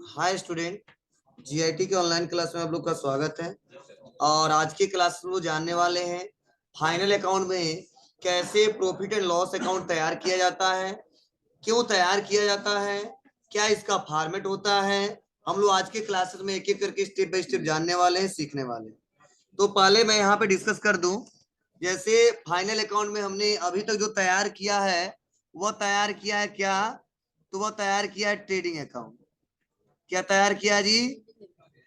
Hi student, GIT के online class में आप लोग का स्वागत है। और आज की क्लास में वो जानने वाले हैं फाइनल अकाउंट में कैसे प्रॉफिट एंड लॉस अकाउंट तैयार किया जाता है, क्यों तैयार किया जाता है, क्या इसका फॉर्मेट होता है। हम लोग आज के क्लासेस में एक एक करके स्टेप बाय स्टेप जानने वाले हैं, सीखने वाले हैं। तो पहले मैं यहाँ पे डिस्कस कर दूं, जैसे फाइनल अकाउंट में हमने अभी तक जो तैयार किया है वह तैयार किया है क्या, तो वह तैयार किया है ट्रेडिंग अकाउंट। क्या तैयार किया जी?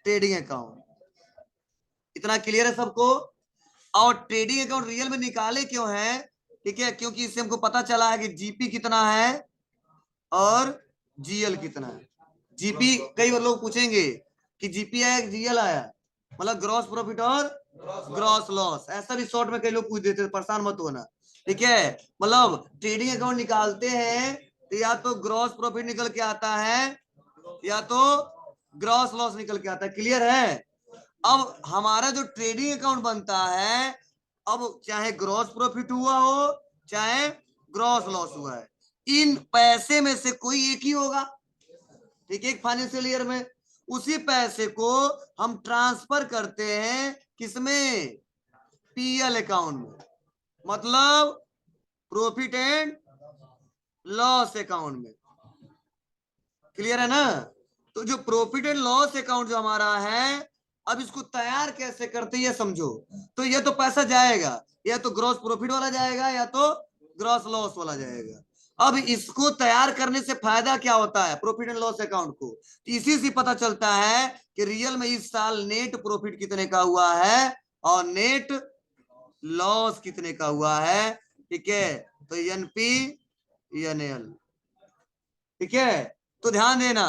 Trading account. इतना क्लियर है सबको? और ट्रेडिंग अकाउंट रियल में निकाले क्यों है? ठीक है, क्योंकि इससे हमको पता चला है कि जीपी कितना है और जीएल कितना है। जीपी कई लोग पूछेंगे कि जीपी आया जीएल आया, मतलब ग्रॉस प्रॉफिट और ग्रॉस लॉस, ऐसा भी शॉर्ट में कई लोग पूछ देते हैं, परेशान मत होना। ठीक है, मतलब ट्रेडिंग अकाउंट निकालते हैं तो या तो ग्रॉस प्रॉफिट निकल के आता है या तो ग्रॉस लॉस निकल के आता है। क्लियर है? अब हमारा जो ट्रेडिंग अकाउंट बनता है, अब चाहे ग्रॉस प्रॉफिट हुआ हो चाहे ग्रॉस लॉस हुआ है, इन पैसे में से कोई एक ही होगा। ठीक है, एक फाइनेंशियल ईयर में उसी पैसे को हम ट्रांसफर करते हैं किसमें? पीएल अकाउंट में, मतलब प्रॉफिट एंड लॉस अकाउंट में। क्लियर है ना? तो जो प्रॉफिट एंड लॉस अकाउंट जो हमारा है, अब इसको तैयार कैसे करते हैं ये समझो। तो ये तो पैसा जाएगा, या तो ग्रॉस प्रॉफिट वाला जाएगा या तो ग्रॉस लॉस वाला जाएगा। अब इसको तैयार करने से फायदा क्या होता है प्रॉफिट एंड लॉस अकाउंट को? तो इसी से पता चलता है कि रियल में इस साल नेट प्रॉफिट कितने का हुआ है और नेट लॉस कितने का हुआ है। ठीक है, तो एनपी एनएल। ठीक है, तो ध्यान देना,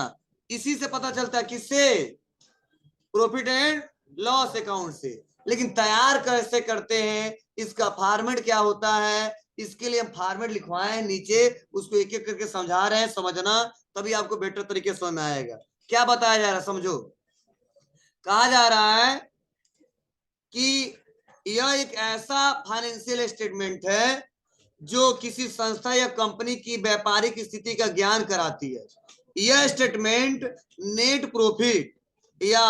इसी से पता चलता है, किससे? प्रॉफिट एंड लॉस अकाउंट से। लेकिन तैयार कैसे करते हैं, इसका फॉर्मेट क्या होता है, इसके लिए हम फॉर्मेट लिखवाए हैं नीचे, उसको एक एक करके समझा रहे हैं, समझना तभी आपको बेटर तरीके से समझ में आएगा। क्या बताया जा रहा है समझो। कहा जा रहा है कि यह एक ऐसा फाइनेंशियल स्टेटमेंट है जो किसी संस्था या कंपनी की व्यापारिक स्थिति का ज्ञान कराती है। यह स्टेटमेंट नेट प्रॉफिट या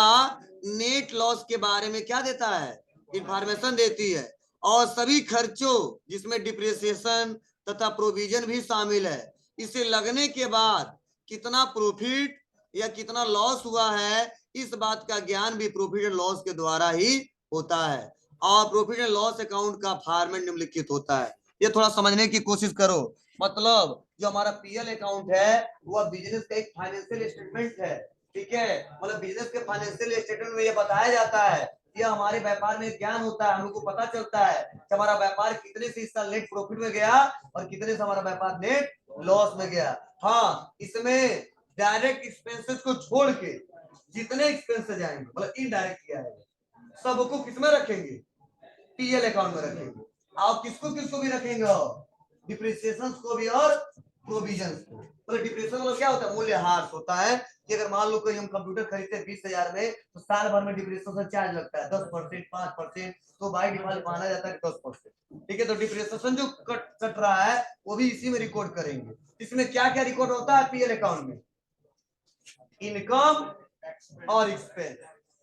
नेट लॉस के बारे में क्या देता है? इंफॉर्मेशन देती है, और सभी खर्चों जिसमें डिप्रिसिएशन तथा प्रोविजन भी शामिल है, इसे लगने के बाद कितना प्रॉफिट या कितना लॉस हुआ है, इस बात का ज्ञान भी प्रॉफिट एंड लॉस के द्वारा ही होता है। और प्रॉफिट एंड लॉस अकाउंट का फॉर्मेट निम्नलिखित होता है। ये थोड़ा समझने की कोशिश करो। मतलब जो हमारा पीएल अकाउंट है वह बिजनेस का एक फाइनेंशियल स्टेटमेंट है। ठीक है, मतलब बिजनेस के फाइनेंशियल स्टेटमेंट में ये बताया जाता है, यह हमारे व्यापार में ज्ञान होता है, हमको पता चलता है कि हमारा व्यापार कितने से इस साल नेट प्रॉफिट में गया और कितने से हमारा व्यापार नेट लॉस में गया। हाँ, इसमें डायरेक्ट एक्सपेंसेस को छोड़ के जितने एक्सपेंसेस जाएंगे, मतलब इनडायरेक्ट किया है, सबको किसमें रखेंगे? पीएल अकाउंट में रखेंगे। आप किसको किसको भी रखेंगे? डिप्रिसिएशन को भी और प्रोविजन को। मतलब डिप्रिसिएशन मतलब क्या होता है? मूल्यह्रास होता है कि अगर मान लो कोई हम कंप्यूटर खरीदते हैं 20,000 में, तो साल भर में डिप्रिसिएशन चार्ज लगता है 10%, 5%, तो बाई डिफॉल्ट माना जाता है 10%। ठीक है, तो डिप्रिसिएशन जो कट रहा है वो भी इसी में रिकॉर्ड करेंगे। इसमें क्या क्या रिकॉर्ड होता है पीएल अकाउंट में? इनकम और एक्सपेंस।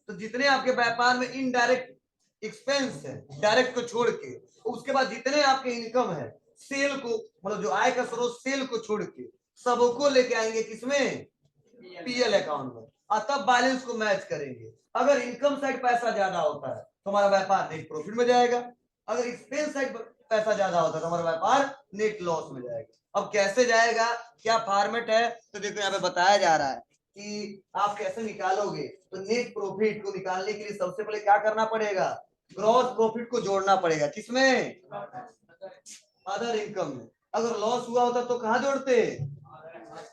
तो जितने आपके व्यापार में इनडायरेक्ट एक्सपेंस है, डायरेक्ट को छोड़ के, उसके बाद जितने आपके इनकम है, सेल को, मतलब जो आय का स्रोत सेल को छोड़ के, सबको लेके आएंगे किसमें? पीएल अकाउंट में। और तब बैलेंस को मैच करेंगे। अगर इनकम साइड पैसा ज्यादा होता है तो हमारा व्यापार नेट प्रॉफिट में जाएगा, अगर एक्सपेंस साइड पैसा ज्यादा होता है तो हमारा व्यापार नेट लॉस में जाएगा। अब कैसे जाएगा, क्या फॉर्मेट है, तो देखो यहाँ पे बताया जा रहा है कि आप कैसे निकालोगे। तो नेट प्रॉफिट को निकालने के लिए सबसे पहले क्या करना पड़ेगा? ग्रॉस प्रॉफिट को जोड़ना पड़ेगा, किसमें? अदर इनकम में। अगर लॉस हुआ होता तो कहां जोड़ते?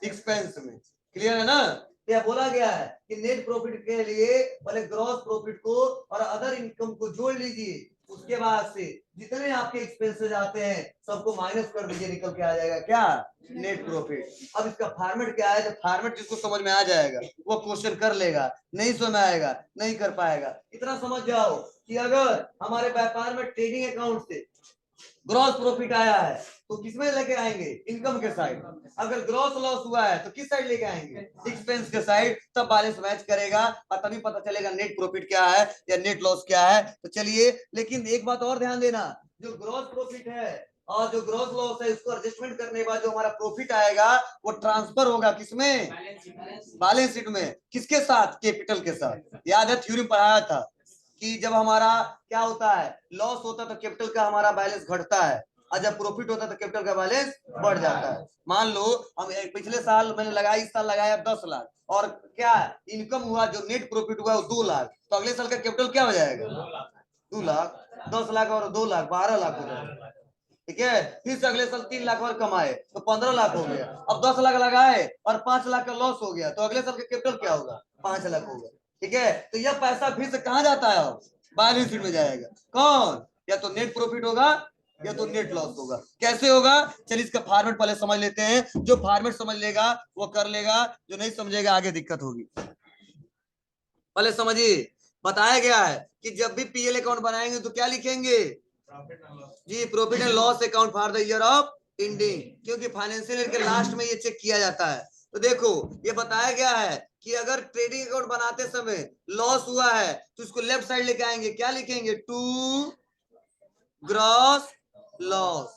एक्सपेंस में। क्लियर है ना? यह बोला गया है कि नेट प्रॉफिट के लिए पहले ग्रॉस प्रॉफिट को और अदर इनकम को जोड़ लीजिए, उसके बाद से जितने आपके एक्सपेंसेस आते हैं सबको माइनस कर दीजिए, निकल के आ जाएगा क्या? Net profit. अब इसका फॉर्मेट क्या है? जब फॉर्मेट जिसको समझ में आ जाएगा वो क्वेश्चन कर लेगा, नहीं समझ में आएगा नहीं कर पाएगा। इतना समझ जाओ कि अगर हमारे व्यापार में ट्रेडिंग अकाउंट से ग्रॉस प्रॉफिट आया है तो किसमें लेके आएंगे? इनकम के साइड। अगर ग्रॉस लॉस हुआ है तो किस साइड लेके आएंगे? एक्सपेंस के साइड। तब बैलेंस मैच करेगा और तभी पता चलेगा नेट प्रॉफिट क्या है या नेट लॉस क्या है। तो चलिए, लेकिन एक बात और ध्यान देना, जो ग्रॉस प्रॉफिट है और जो ग्रॉस लॉस है उसको एडजस्टमेंट करने के बाद जो हमारा प्रॉफिट आएगा वो ट्रांसफर होगा किसमें? बैलेंस शीट में। किसके साथ? कैपिटल के साथ। याद है थ्योरी पढ़ाया था कि जब हमारा क्या होता है, लॉस होता है तो कैपिटल का हमारा बैलेंस घटता है और जब प्रॉफिट होता है तो कैपिटल का बैलेंस बढ़ जाता है। मान लो हम पिछले साल मैंने लगाया, इस साल लगाया 10 लाख और क्या इनकम हुआ, जो नेट प्रॉफिट हुआ वो 2 लाख, तो अगले साल का कैपिटल क्या हो जाएगा? 2 लाख। 10 लाख और 2 लाख 12 लाख हो जाएगा। ठीक है, फिर से अगले साल 3 लाख और कमाए तो 15 लाख हो गया। अब 10 लाख लगाए और 5 लाख का लॉस हो गया तो अगले साल का कैपिटल क्या होगा? 5 लाख होगा। ठीक है, तो यह पैसा फिर से कहां जाता है? बैलेंस शीट में जाएगा। कौन? या तो नेट प्रॉफिट होगा या तो नेट लॉस होगा। कैसे होगा? चलिए इसका फॉर्मेट पहले समझ लेते हैं। जो फॉर्मेट समझ लेगा वो कर लेगा, जो नहीं समझेगा आगे दिक्कत होगी। पहले समझिए, बताया गया है कि जब भी पीएल अकाउंट बनाएंगे तो क्या लिखेंगे? जी, profit and loss account for the year of ending, क्योंकि फाइनेंशियल ईयर के लास्ट में ये चेक किया जाता है। तो देखो ये बताया गया है कि अगर ट्रेडिंग अकाउंट बनाते समय लॉस हुआ है तो उसको लेफ्ट साइड लेके आएंगे, क्या लिखेंगे? To gross loss.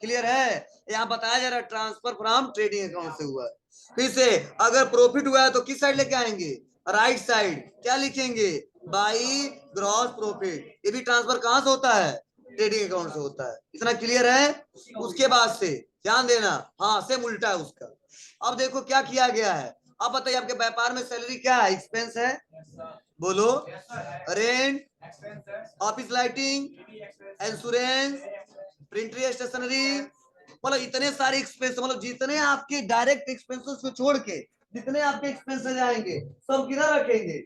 क्लियर है? यहाँ बताया जा रहा है ट्रांसफर फ्रॉम ट्रेडिंग अकाउंट से हुआ है। फिर से अगर प्रॉफिट हुआ है तो किस साइड लेके आएंगे? Right side. क्या लिखेंगे? By gross profit. ये भी ट्रांसफर कहां से होता है? ट्रेडिंग अकाउंट से होता है। इतना क्लियर है? उसके बाद से ध्यान देना, हाँ सेम उल्टा है उसका। अब देखो क्या किया गया है। अब बताइए आपके व्यापार में सैलरी क्या है? एक्सपेंस है। बोलो। Rent, office lighting, insurance, printing stationery, मतलब इतने सारे एक्सपेंस, मतलब जितने आपके डायरेक्ट एक्सपेंसेस को छोड़ के जितने आपके एक्सपेंसेस आएंगे सब किधर रखेंगे?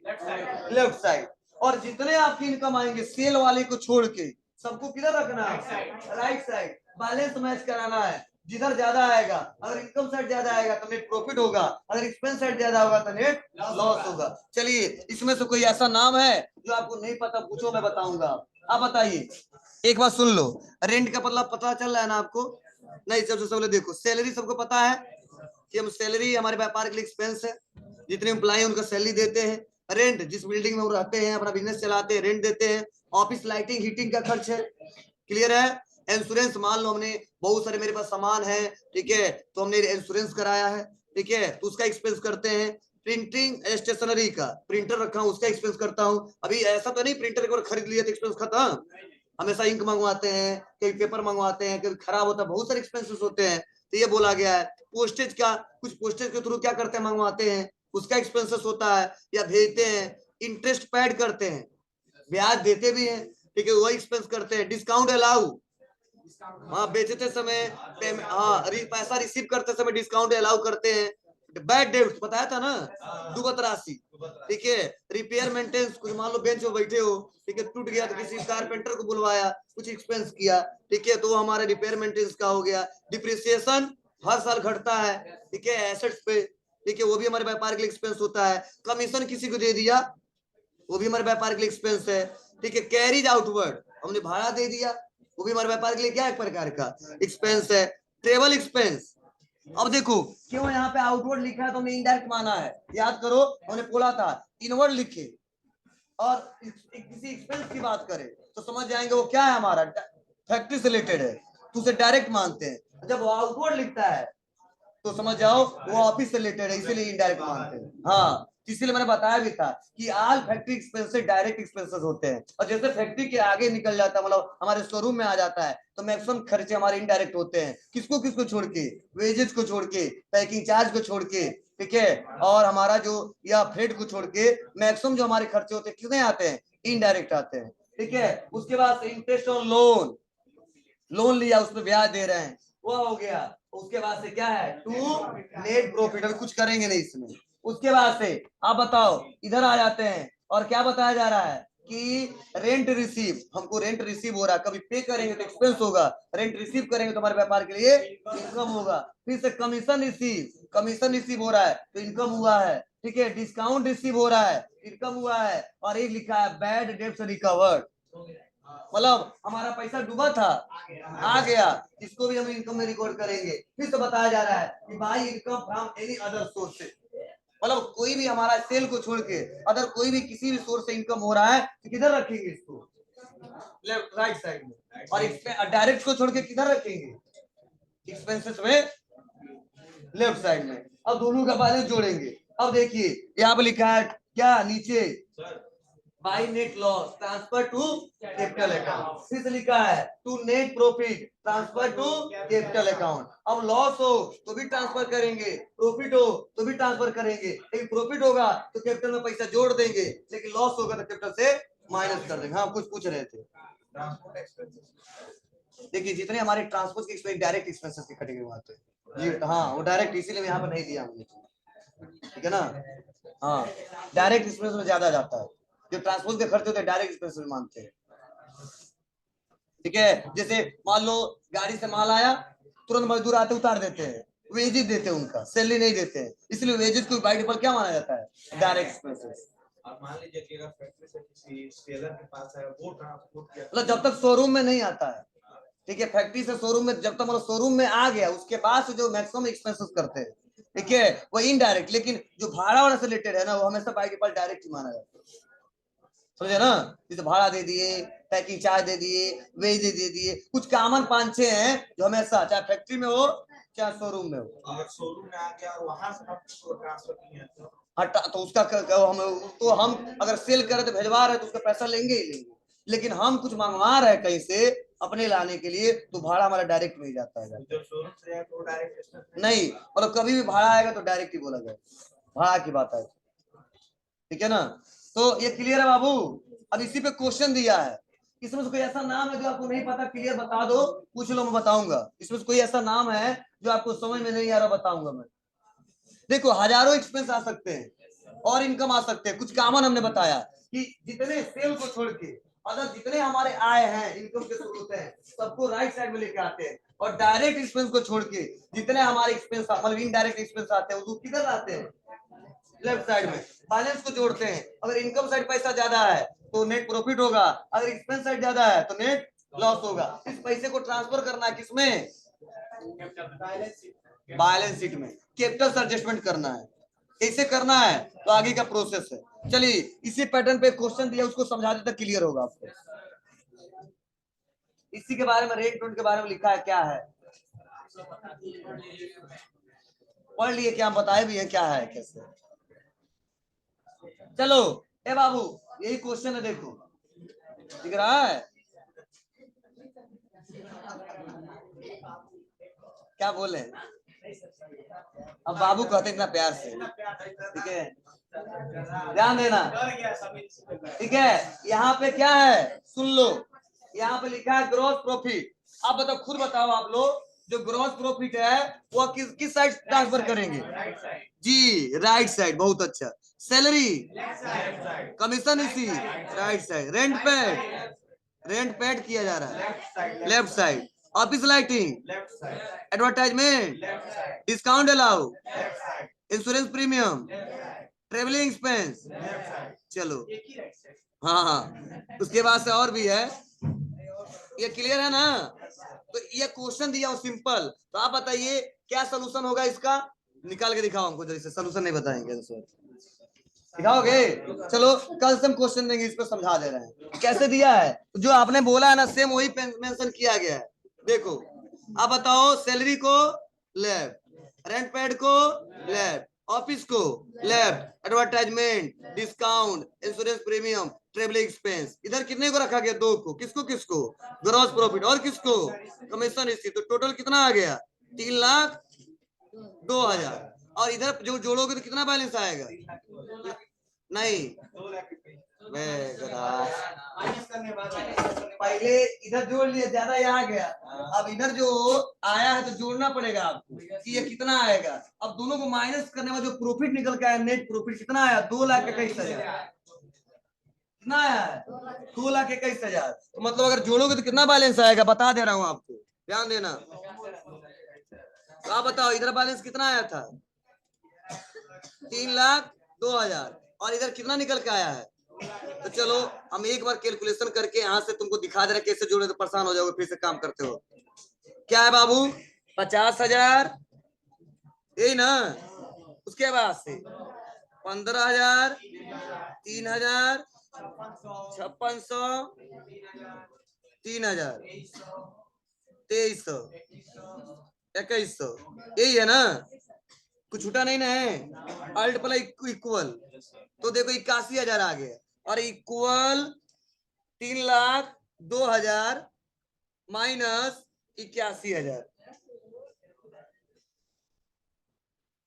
Left side. और जितने आपकी इनकम आएंगे सेल वाले को छोड़ के सबको किधर रखना है? Right side. बैलेंस मैच कराना है। जिधर ज्यादा आएगा, अगर इनकम साइड ज्यादा आएगा तो नेट प्रॉफिट होगा, अगर एक्सपेंस साइड ज्यादा होगा तो नेट लॉस होगा। चलिए, इसमें से कोई ऐसा नाम है जो आपको नहीं पता? पूछो, मैं बताऊंगा। आप बताइए। एक बात सुन लो, रेंट का मतलब पता चल रहा है ना आपको? नहीं, सबसे पहले देखो सैलरी सबको पता है कि हम सैलरी हमारे व्यापार के लिए एक्सपेंस है, जितने एम्प्लॉय उनका सैलरी देते हैं। रेंट, जिस बिल्डिंग में वो रहते हैं अपना बिजनेस चलाते हैं, रेंट देते हैं। ऑफिस लाइटिंग हीटिंग का खर्च है। क्लियर है? इंश्योरेंस, मान लो हमने बहुत सारे मेरे पास सामान है, ठीक है, तो हमने इंश्योरेंस कराया है, ठीक है, तो उसका एक्सपेंस करते हैं। प्रिंटिंग स्टेशनरी का, प्रिंटर रखा हूं उसका एक्सपेंस करता हूं। अभी ऐसा तो नहीं प्रिंटर एक बार खरीद लिया तो एक्सपेंस खत्म। हमेशा इंक मंगवाते हैं, कभी पेपर मंगवाते हैं, कभी खराब होता है, बहुत सारे एक्सपेंसेस होते हैं। तो ये बोला गया है। पोस्टेज का, कुछ पोस्टेज के थ्रू क्या करते हैं, मंगवाते हैं, उसका एक्सपेंसेस होता है या भेजते हैं। इंटरेस्ट पेड करते हैं, ब्याज देते भी हैं, ठीक है, वही एक्सपेंस करते हैं। डिस्काउंट अलाउ, हाँ बेचते समय, हाँ पैसा रिसीव करते समय डिस्काउंट अलाउ करते हैं। बैड डेब्ट बताया था ना, दुगत राशि, ठीक है। रिपेयर मेंटेनेंस, कुछ मान लो बेंच में बैठे हो, ठीक है, टूट गया तो किसी कारपेंटर को बुलवाया, कुछ एक्सपेंस किया, ठीक है, तो वो हमारे रिपेयर मेंटेनेंस का हो गया। डिप्रिसिएशन हर साल घटता है, ठीक है, एसेट्स पे, ठीक है, वो भी हमारे व्यापार के लिए एक्सपेंस होता है। कमीशन किसी को दे दिया, वो भी हमारे व्यापार के लिए एक्सपेंस है, ठीक है। कैरीज आउटवर्ड, हमने भाड़ा दे दिया, वो भी हमारे व्यापार के लिए क्या एक प्रकार का एक्सपेंस है। Travel expense. अब देखो क्यों यहाँ पे आउटवर्ड लिखा है तो हमने इनडायरेक्ट माना है। याद करो हमने बोला था इनवर्ड लिखे और किसी एक्सपेंस की बात करें तो समझ जाएंगे वो क्या है, हमारा फैक्ट्री से रिलेटेड है तो उसे डायरेक्ट मानते हैं। जब वो आउटवर्ड लिखता है तो समझ जाओ वो ऑफिस से रिलेटेड है, इसीलिए इनडायरेक्ट मानते हैं। हाँ, इसीलिए मैंने बताया भी था कि all factory expenses direct expenses होते हैं, और जैसे फैक्ट्री के आगे निकल जाता है, मतलब हमारे शोरूम में आ जाता है, तो मैक्सिमम खर्चे हमारे इनडायरेक्ट होते हैं। किसको किसको छोड़ के? वेजेस को छोड़ के, पैकिंग चार्ज को छोड़ के, ठीक है, और हमारा जो या फ्रेट को छोड़ के मैक्सिमम जो हमारे खर्चे होते हैं कितने आते हैं? इनडायरेक्ट आते हैं, ठीक है। उसके बाद इंटरेस्ट ऑन लोन, लोन लिया उस पर ब्याज दे रहे हैं, वो हो गया। उसके बाद से क्या है? To net profit. अभी कुछ करेंगे नहीं इसमें। उसके बाद से आप बताओ, इधर आ जाते हैं और क्या बताया जा रहा है कि रेंट रिसीव, हमको रेंट रिसीव हो रहा है, कभी पे करेंगे तो एक्सपेंस होगा, रेंट रिसीव करेंगे तो हमारे व्यापार के लिए इनकम होगा। फिर से कमीशन रिसीव, कमीशन रिसीव हो रहा है तो इनकम हुआ है, ठीक है। डिस्काउंट रिसीव हो रहा है, इनकम हुआ है। और एक लिखा है बैड डेब्ट्स रिकवर्ड, मतलब हमारा पैसा डूबा था, आ गया, इसको भी हम इनकम में रिकॉर्ड करेंगे। फिर तो बताया जा रहा है कि by income from any other sources, मतलब कोई भी हमारा सेल को छोड़ के अगर कोई भी किसी भी सोर्स से इनकम हो रहा है तो किधर रखेंगे इसको, लेफ्ट राइट साइड में। और डायरेक्ट को छोड़ के किधर रखेंगे, एक्सपेंसेस में लेफ्ट साइड में। अब दोनों का बैलेंस जोड़ेंगे। अब देखिए यहाँ पे लिखा है क्या नीचे, by net loss transfer to capital account, फिर से लिखा है to net profit transfer to capital account. अब लॉस हो तो भी ट्रांसफर करेंगे, प्रॉफिट हो तो भी ट्रांसफर करेंगे। लेकिन प्रॉफिट होगा तो कैपिटल में पैसा जोड़ देंगे, लेकिन लॉस होगा तो कैपिटल से माइनस कर देंगे। हाँ कुछ पूछ रहे थे। देखिए जितने हमारे ट्रांसपोर्ट के एक्सपेंस डायरेक्ट एक्सपेंसेस की कैटेगरी में आते हैं जी, हाँ वो डायरेक्ट, इसीलिए यहाँ पर नहीं दिया हमने, ठीक है ना। हाँ डायरेक्ट एक्सपेंस में ज्यादा जाता है, जो ट्रांसपोर्ट के खर्च होते हैं डायरेक्ट एक्सपेंस में मानते हैं, ठीक है। जैसे मान लो गाड़ी से माल आया, तुरंत मजदूर आते उतार देते हैं, वेजेस देते हैं, उनका सैलरी नहीं देते हैं, इसलिए वेजेस को बाय डिफॉल्ट क्या माना जाता है, डायरेक्ट एक्सपेंसेस। अब मान लीजिए कि अगर फैक्ट्री से किसी सेलर के पास है, वो ट्रांसपोर्ट किया, मतलब जब तक शोरूम में नहीं आता है, ठीक है, फैक्ट्री से शोरूम में जब तक मतलब शोरूम में आ गया उसके बाद से जो मैक्सिमम एक्सपेंसेस करते हैं, ठीक है, वो इनडायरेक्ट। लेकिन जो भाड़ा वाला से रिलेटेड है ना, वो हमेशा बाय डिफॉल्ट डायरेक्ट ही माना जाता है, समझे ना। जैसे भाड़ा दे दिए, पैकिंग चार्ज दे दिए, वेज दे दिए, कुछ कॉमन 5-6 हैं जो हमेशा, चाहे फैक्ट्री में हो चाहे शोरूम में हो। अगर शोरूम में आ गया और वहां से आपको ट्रांसफर किया तो हटा तो उसका हम अगर सेल करें तो भेजवा रहे तो उसका पैसा लेंगे ही लेंगे। लेकिन हम कुछ मंगवा रहे हैं कहीं से अपने लाने के लिए, तो भाड़ा हमारा डायरेक्ट मिल जाता है। जब शोरूम से आया तो डायरेक्ट नहीं, मतलब कभी भी भाड़ा आएगा तो डायरेक्ट ही बोला जाए, भाड़ा की बात है, ठीक है ना। तो ये क्लियर है बाबू। अब इसी पे क्वेश्चन दिया है, इसमें से कोई ऐसा नाम है जो आपको नहीं पता, क्लियर बता दो, पूछ लो मैं बताऊंगा। इसमें से कोई ऐसा नाम है जो आपको समझ में नहीं आ रहा, बताऊंगा मैं। देखो हजारों एक्सपेंस आ सकते हैं और इनकम आ सकते हैं, कुछ कॉमन हमने बताया कि जितने सेल को छोड़ के अगर जितने हमारे आय हैं, इनकम के स्रोत हैं, सबको राइट साइड में लेके आते हैं। और डायरेक्ट एक्सपेंस को छोड़ के जितने हमारे एक्सपेंस मतलब इनडायरेक्ट एक्सपेंस आते हैं, वो किधर आते हैं, लेफ्ट साइड में। बैलेंस को जोड़ते हैं, अगर इनकम साइड पैसा ज्यादा है तो नेट प्रॉफिट होगा, अगर एक्सपेंस साइड ज्यादा है तो नेट लॉस होगा। इस पैसे को ट्रांसफर करना है किसमें, बैलेंस शीट में, कैपिटल से एडजस्टमेंट करना है। कैसे करना है तो आगे का प्रोसेस है। चलिए इसी पैटर्न पे क्वेश्चन दिया, उसको समझा देता क्लियर होगा आपको। इसी के बारे में रेट के बारे में लिखा है, क्या है पढ़ लिए, क्या बताए भी है क्या है कैसे। चलो ए बाबू यही क्वेश्चन है, देखो दिख रहा है, क्या बोले, अब बाबू कहते इतना प्यार से, ठीक है, ध्यान देना, ठीक है। यहाँ पे क्या है सुन लो, यहाँ पे लिखा है ग्रॉस प्रॉफिट। आप बताओ, खुद बताओ आप लोग, जो ग्रॉस प्रॉफिट है वो किस साइड ट्रांसफर करेंगे जी, राइट साइड, बहुत अच्छा। सैलरी कमीशन इसी राइट साइड, रेंट पेड किया जा रहा है left side, office lighting advertisement, discount allow, insurance premium, travelling expense, चलो हाँ हाँ, उसके बाद से और भी है, ये क्लियर है ना। तो ये क्वेश्चन दिया सिंपल, तो आप बताइए क्या सोल्यूशन होगा इसका, निकाल के दिखाओ हमको, जैसे सोल्यूशन नहीं बताएंगे दिखाओगे। चलो कल से हम क्वेश्चन देंगे, इस पर समझा दे रहे हैं कैसे दिया है, जो आपने बोला है ना सेम वही मेंशन किया गया है। देखो आप बताओ, सैलरी को लेफ्ट, रेंट पेड को लेफ्ट, ऑफिस को left, advertisement, discount, insurance premium, travelling expense, इधर कितने को रखा गया, 2 को, किसको किसको, ग्रॉस प्रॉफिट और किसको, कमीशन इसी। तो टोटल कितना आ गया, 3,02,000। और इधर जो जोड़ोगे तो कितना बैलेंस आएगा, नहीं पहले इधर जोड़ लिए, ज्यादा यहाँ गया, अब इधर जो आया है तो जोड़ना पड़ेगा आपको कि ये कितना आएगा। अब दोनों को माइनस करने में जो प्रॉफिट निकल के आया, नेट प्रॉफिट कितना आया, 2,21,000। कितना आया है, 2,21,000। तो मतलब अगर जोड़ोगे तो कितना बैलेंस आएगा, बता दे रहा हूँ आपको, ध्यान देना। तो आप बताओ इधर बैलेंस कितना आया था, 3,02,000, और इधर कितना निकल के आया है, तो चलो हम एक बार कैलकुलेशन करके यहाँ से तुमको दिखा दे रहे कैसे जोड़े, तो परेशान हो जाओगे फिर से काम करते हो। क्या है बाबू? 50,000, यही ना। उसके बाद से 15,000, 3,000, 5600, 3,000, 2300, 2100, यही है ना। कुछ छूटा नहीं ना है। अल्ट प्लस इक्वल, तो देखो 81,000 आ गया। और इक्वल 3,02,000 माइनस 81,000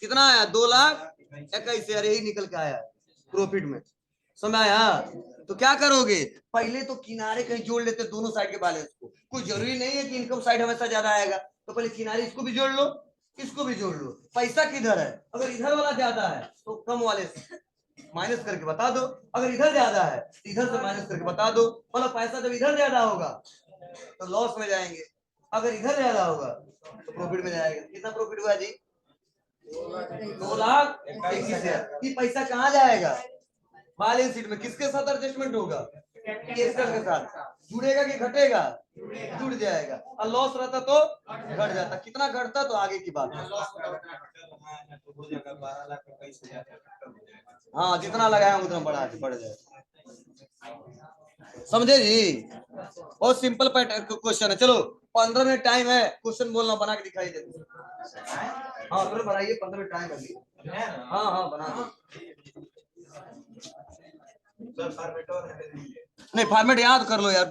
कितना आया? 2,21,000, यही निकल के आया प्रॉफिट में। समझ आया? तो क्या करोगे, पहले तो किनारे कहीं जोड़ लेते दोनों साइड के बैलेंस को। कोई जरूरी नहीं है कि इनकम साइड हमेशा ज्यादा आएगा, तो पहले किनारे इसको भी जोड़ लो, इसको भी जोड़ लो। पैसा किधर है? अगर इधर वाला ज्यादा है तो कम वाले से माइनस करके बता दो, अगर इधर ज्यादा है तो इधर से माइनस करके बता दो। मतलब पैसा जब इधर ज्यादा होगा तो लॉस में जाएंगे, अगर इधर ज्यादा होगा तो प्रॉफिट में जाएगा। कितना प्रॉफिट हुआ जी? 2,21,000। ये पैसा कहाँ जाएगा? बैलेंस शीट में। किसके साथ एडजस्टमेंट होगा? कैपिटल के साथ। जुड़ेगा कि घटेगा? जुड़ जाएगा। और लॉस रहता तो घट जाता। कितना घटता तो आगे की बात है। हाँ, जितना लगाया उतना बढ़ जाएगा। समझे जी? बहुत सिंपल क्वेश्चन है। चलो 15 मिनट टाइम है, क्वेश्चन बोलना बना के दिखाई दे। हाँ फिर बनाइए, 15 मिनट टाइम अभी। हाँ हाँ बना दो। नहीं फॉर्मेट याद कर लो यार,